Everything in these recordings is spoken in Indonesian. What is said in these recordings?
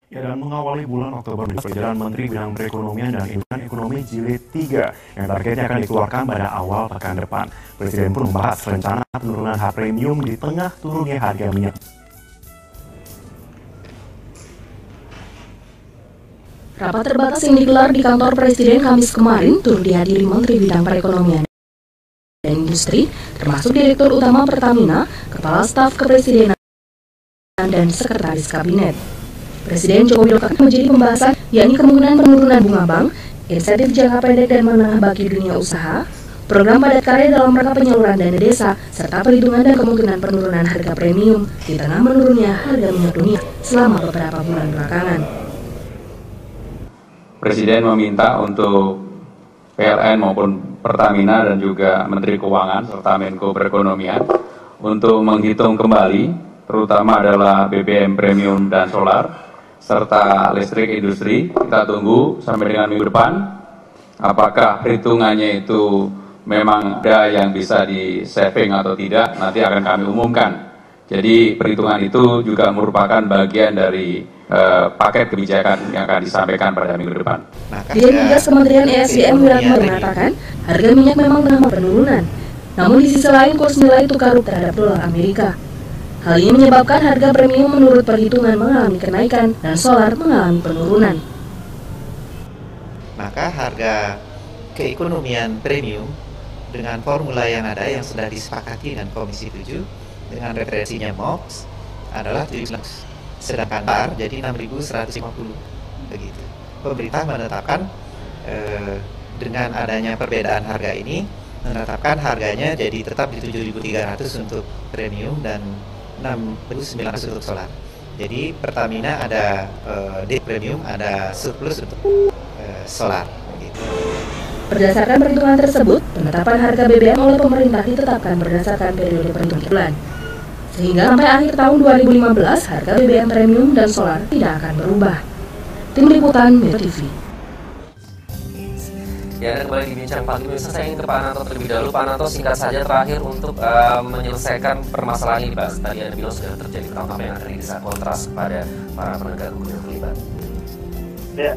Ya, dan mengawali bulan Oktober, Jalan Menteri Bidang Perekonomian dan Indonesia Ekonomi Jilid 3 yang targetnya akan dikeluarkan pada awal pekan depan. Presiden pun membahas rencana penurunan harga premium di tengah turunnya harga minyak. Rapat terbatas yang digelar di kantor Presiden Kamis kemarin turut dihadiri Menteri Bidang Perekonomian dan Industri, termasuk Direktur Utama Pertamina, Kepala Staf Kepresidenan, dan Sekretaris Kabinet. Presiden Joko Widodo akan menjadi pembahasan, yakni kemungkinan penurunan bunga bank, insentif jangka pendek dan menengah bagi dunia usaha, program padat karya dalam rangka penyaluran dana desa, serta perhitungan dan kemungkinan penurunan harga premium di tengah menurunnya harga minyak dunia selama beberapa bulan belakangan. Presiden meminta untuk PLN maupun Pertamina dan juga Menteri Keuangan serta Menko Perekonomian untuk menghitung kembali, terutama adalah BBM premium dan solar, serta listrik industri. Kita tunggu sampai dengan minggu depan, apakah perhitungannya itu memang ada yang bisa di-saving atau tidak, nanti akan kami umumkan. Jadi perhitungan itu juga merupakan bagian dari paket kebijakan yang akan disampaikan pada minggu depan. Dirjen Migas Kementerian ESDM Wiratno mengatakan harga minyak memang tengah penurunan, namun di sisi lain kurs nilai tukar terhadap dolar Amerika. Hal ini menyebabkan harga premium menurut perhitungan mengalami kenaikan dan solar mengalami penurunan. Maka harga keekonomian premium dengan formula yang ada yang sudah disepakati dengan Komisi 7 dengan referensinya MOX adalah 700. Sedangkan bar jadi 6.150 begitu. Pemerintah menetapkan dengan adanya perbedaan harga ini menetapkan harganya jadi tetap di 7.300 untuk premium dan 6.900 untuk solar. Jadi Pertamina ada di premium, ada surplus untuk solar begitu. Berdasarkan perhitungan tersebut, penetapan harga BBM oleh pemerintah ditetapkan berdasarkan periode perhitungan bulan. Sehingga sampai akhir tahun 2015, harga BBM premium dan solar tidak akan berubah. Tim Liputan Metro TV. Ya, dan kembali di Bincang Pagi Pemirsa, saya ingin ke Pak Nanto terlebih dahulu. Pak Nanto, singkat saja terakhir untuk menyelesaikan permasalahan ini, Pak. Tadi Anda bilang sudah terjadi penangkapan yang akan bisa kontras kepada para penegak hukum yang terlibat. Ya,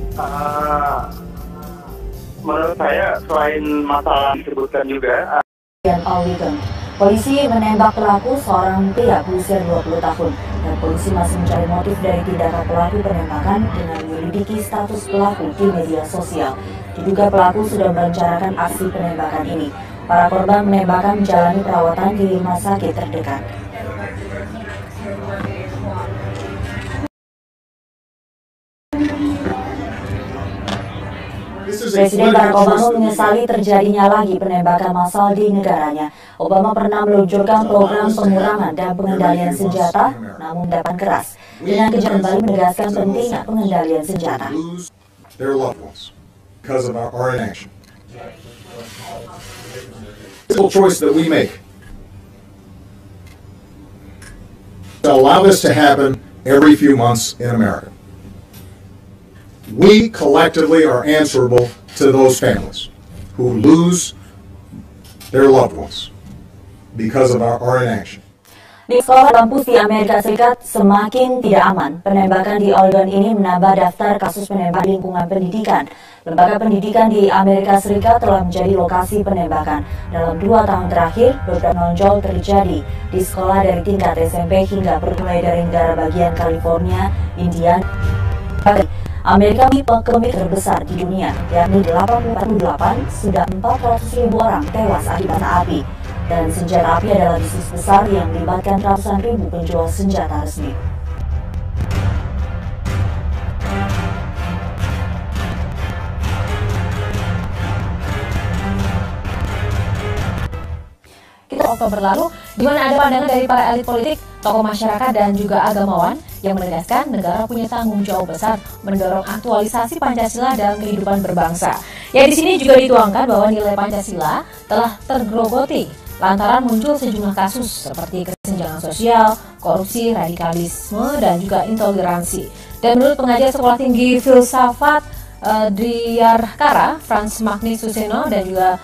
menurut saya selain masalah disebutkan juga polisi menembak pelaku seorang pria berusia 20 tahun dan polisi masih mencari motif dari tindakan pelaku penembakan dengan menyelidiki status pelaku di media sosial. Diduga pelaku sudah merencanakan aksi penembakan ini. Para korban penembakan menjalani perawatan di rumah sakit terdekat. Presiden Barack Obama menyesali terjadinya lagi penembakan massal di negaranya. Obama pernah meluncurkan program pengurangan dan pengendalian senjata, namun dapat keras. Dengan kejadian kembali menegaskan pentingnya pengendalian senjata. Choice that we make to allow this to happen every few months in America. We collectively are answerable to those families who lose their loved ones because of our inaction. Di sekolah kampus di Amerika Serikat semakin tidak aman. Penembakan di Oregon ini menambah daftar kasus penembakan lingkungan pendidikan. Lembaga pendidikan di Amerika Serikat telah menjadi lokasi penembakan. Dalam 2 tahun terakhir, beberapa menonjol terjadi di sekolah dari tingkat SMP hingga mulai dari negara bagian California, Indiana. Amerika memiliki pemikir terbesar di dunia, yakni 88, sudah 400.000 orang tewas akibat api. Dan senjata api adalah bisnis besar yang melibatkan ratusan ribu penjual senjata resmi. Oktober lalu, di mana ada pandangan dari para elit politik, tokoh masyarakat dan juga agamawan yang menegaskan negara punya tanggung jawab besar mendorong aktualisasi Pancasila dalam kehidupan berbangsa. Ya, di sini juga dituangkan bahwa nilai Pancasila telah tergerogoti lantaran muncul sejumlah kasus seperti kesenjangan sosial, korupsi, radikalisme, dan juga intoleransi. Dan menurut pengajar Sekolah Tinggi Filsafat Diyarkara, Frans Magnis Suseno, dan juga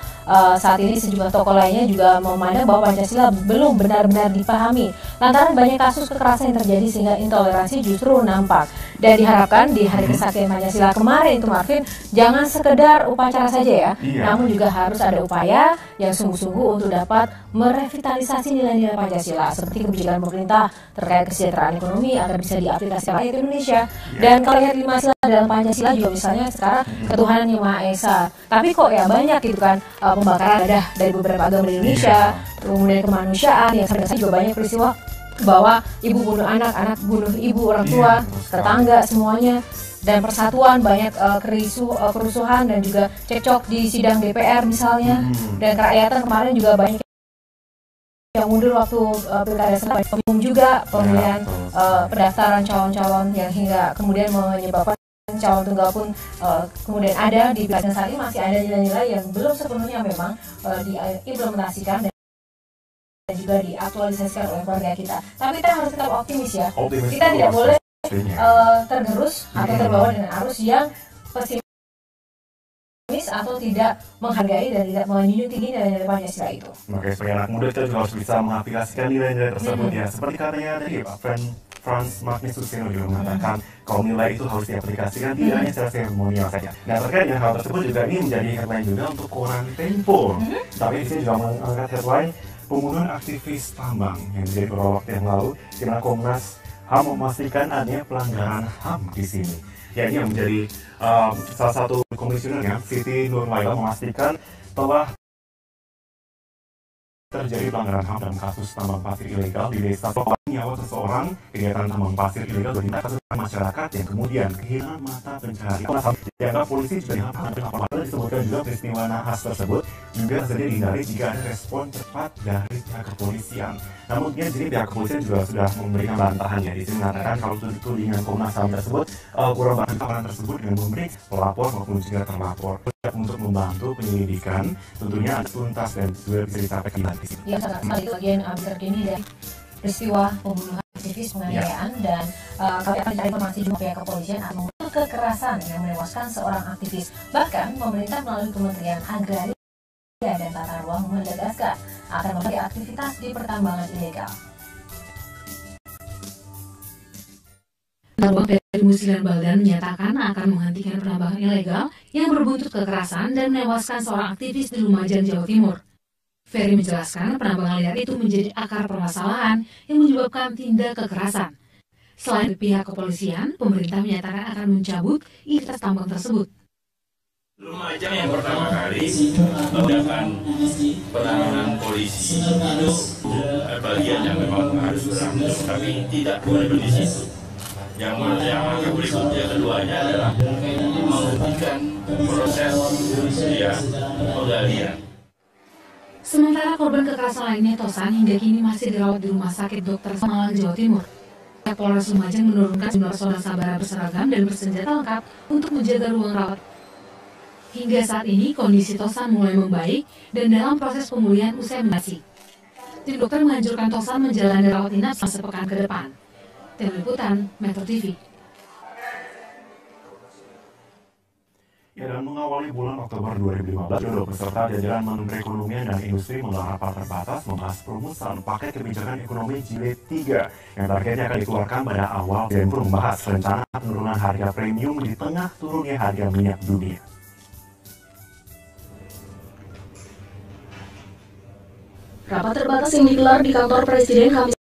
saat ini sejumlah tokoh lainnya juga memandang bahwa Pancasila belum benar-benar dipahami lantaran banyak kasus kekerasan yang terjadi sehingga intoleransi justru nampak. Dan diharapkan di Hari Kesaktian Pancasila kemarin itu Marvin, jangan sekedar upacara saja ya, namun juga harus ada upaya yang sungguh-sungguh untuk dapat merevitalisasi nilai-nilai Pancasila seperti kebijakan pemerintah terkait kesejahteraan ekonomi agar bisa diaplikasikan rakyat Indonesia. Dan kalau lihat 5 sila dalam Pancasila juga misalnya sekarang ketuhanan yang Maha Esa, tapi kok ya banyak gitu kan pembakaran dadah dari beberapa agama di Indonesia, kemudian kemanusiaan yang sering juga banyak peristiwa bahwa ibu bunuh anak, anak bunuh ibu, orang tua, tetangga semuanya, dan persatuan banyak kerusuhan dan juga cekcok di sidang DPR misalnya, dan kerakyatan kemarin juga banyak yang mundur waktu pilkada serentak, umum juga pemilihan pendaftaran calon-calon yang hingga kemudian menyebabkan calon tunggal pun kemudian ada di pilkada saat ini masih ada nilai-nilai yang belum sepenuhnya memang diimplementasikan dan juga diaktualisasikan oleh keluarga kita. Tapi kita harus tetap optimis ya. Kita tidak boleh tergerus atau terbawa dengan arus yang pesimis atau tidak menghargai dan tidak menjunjung tinggi nilai-nilai Pancasila itu. Oke, sebagai anak muda kita juga harus bisa mengaplikasikan nilai-nilai tersebut ya. Seperti katanya tadi Pak Frans Magni Suseno juga mengatakan kalau nilai itu harus diaplikasikan tidak hanya secara seremonial saja. Nah, terkait dengan hal tersebut juga ini menjadi headline juga untuk koran Tempo. Tapi di sini juga mengangkat headline pembunuhan aktivis tambang yang terjadi beberapa waktu yang lalu, di mana Komnas HAM memastikan adanya pelanggaran HAM di sini. Ya, ini yang menjadi salah satu komisionernya, Siti Nurlaila, memastikan telah terjadi pelanggaran HAM dalam kasus tambang pasir ilegal di desa nyawa seseorang. Kegiatan tambang pasir ilegal berdampak kasus masyarakat yang kemudian kehilangan mata pencarian. Komnas HAM dianggap polisi juga apabila disebutkan juga peristiwa nahas tersebut juga terjadi dihindari jika ada respon cepat dari pihak kepolisian. Namun jadi pihak kepolisian juga sudah memberikan bantahannya. Di sini mengatakan kalau tudingan Komnas HAM tersebut kurang baik orang tersebut dengan memberi pelapor maupun juga terlapor untuk membantu penyelidikan, tentunya ada tuntas dan juga bisa dicapai di sini. Ya, sangat sekali bagian terkini dari peristiwa pembunuhan aktivis penganiayaan dan kami akan mencari informasi juga pihak kepolisian akan mengutuk kekerasan yang menewaskan seorang aktivis. Bahkan pemerintah melalui Kementerian Agraria dan Tata Ruang menegaskan akan membagi aktivitas di pertambangan ilegal. Ruang dari Musilan Baldan menyatakan akan menghentikan penambangan ilegal yang berbuntut kekerasan dan menewaskan seorang aktivis di Lumajang, Jawa Timur. Ferry menjelaskan penambangan liar itu menjadi akar permasalahan yang menyebabkan tindak kekerasan. Selain pihak kepolisian, pemerintah menyatakan akan mencabut izin tambang tersebut. Lumajang yang pertama kali melakukan penanganan polisi itu bagian yang memang harus berakhir, tapi tidak boleh di situ. Yang langkah berikutnya keduanya adalah menghentikan proses penggalian. Sementara korban kekerasan lainnya Tosan hingga kini masih dirawat di Rumah Sakit Dr. Malang, Jawa Timur. Polres Lumajang menurunkan jumlah personel sabara berseragam dan bersenjata lengkap untuk menjaga ruang rawat. Hingga saat ini kondisi Tosan mulai membaik dan dalam proses pemulihan usai operasi. Tim dokter menganjurkan Tosan menjalani rawat inap selama sepekan ke depan. Tim Liputan Metro TV. Ya, dan mengawali bulan Oktober 2015, kedua peserta jajaran Menteri Perekonomian dan Industri menggelar rapat terbatas membahas perumusan paket kebijakan ekonomi jilid 3 yang targetnya akan dikeluarkan pada awal dan membahas rencana penurunan harga premium di tengah turunnya harga minyak dunia. Rapat terbatas yang digelar di kantor Presiden Kamis